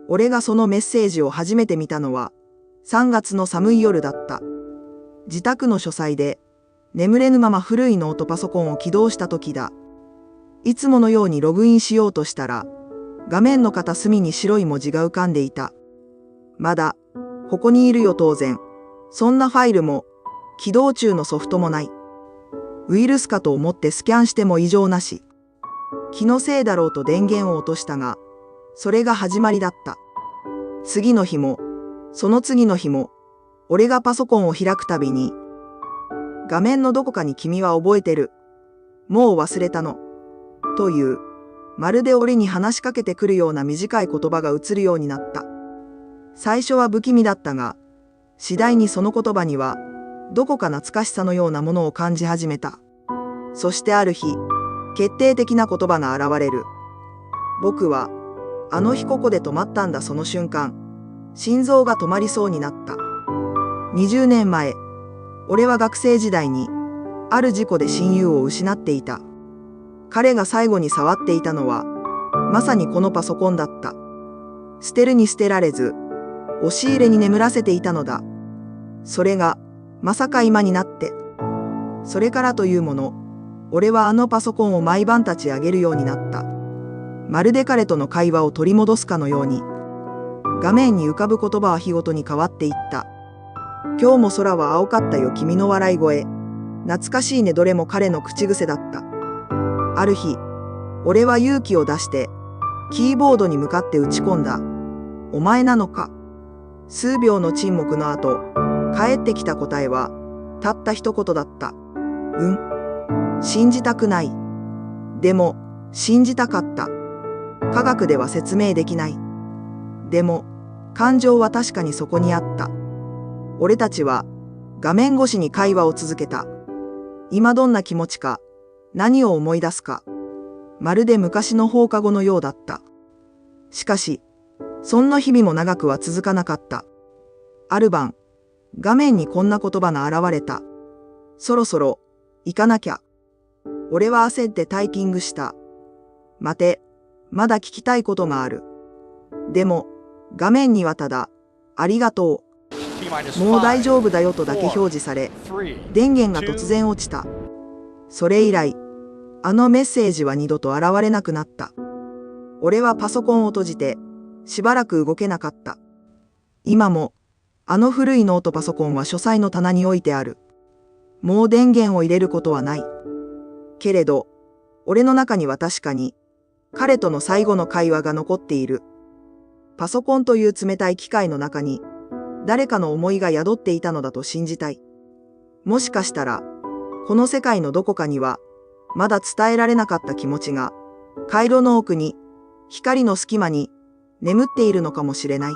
俺がそのメッセージを初めて見たのは、3月の寒い夜だった。自宅の書斎で、眠れぬまま古いノートパソコンを起動した時だ。いつものようにログインしようとしたら、画面の片隅に白い文字が浮かんでいた。まだ、ここにいるよ当然。そんなファイルも、起動中のソフトもない。ウイルスかと思ってスキャンしても異常なし。気のせいだろうと電源を落としたが、それが始まりだった。次の日も、その次の日も、俺がパソコンを開くたびに、画面のどこかに君は覚えてる。もう忘れたの。という、まるで俺に話しかけてくるような短い言葉が映るようになった。最初は不気味だったが、次第にその言葉には、どこか懐かしさのようなものを感じ始めた。そしてある日、決定的な言葉が現れる。僕は、あの日ここで止まったんだその瞬間、心臓が止まりそうになった。20年前、俺は学生時代に、ある事故で親友を失っていた。彼が最後に触っていたのは、まさにこのパソコンだった。捨てるに捨てられず、押し入れに眠らせていたのだ。それが、まさか今になって。それからというもの、俺はあのパソコンを毎晩立ち上げるようになった。まるで彼との会話を取り戻すかのように。画面に浮かぶ言葉は日ごとに変わっていった。今日も空は青かったよ君の笑い声。懐かしいねどれも彼の口癖だった。ある日、俺は勇気を出して、キーボードに向かって打ち込んだ。お前なのか。数秒の沈黙の後、返ってきた答えは、たった一言だった。信じたくない。でも、信じたかった。科学では説明できない。でも、感情は確かにそこにあった。俺たちは、画面越しに会話を続けた。今どんな気持ちか、何を思い出すか、まるで昔の放課後のようだった。しかし、そんな日々も長くは続かなかった。ある晩、画面にこんな言葉が現れた。そろそろ、行かなきゃ。俺は焦ってタイピングした。待て、まだ聞きたいことがある。でも、画面にはただ、ありがとう。もう大丈夫だよとだけ表示され、電源が突然落ちた。それ以来、あのメッセージは二度と現れなくなった。俺はパソコンを閉じて、しばらく動けなかった。今も、あの古いノートパソコンは書斎の棚に置いてある。もう電源を入れることはない。けれど、俺の中には確かに、彼との最後の会話が残っている。パソコンという冷たい機械の中に、誰かの思いが宿っていたのだと信じたい。もしかしたら、この世界のどこかには、まだ伝えられなかった気持ちが、回路の奥に、光の隙間に、眠っているのかもしれない。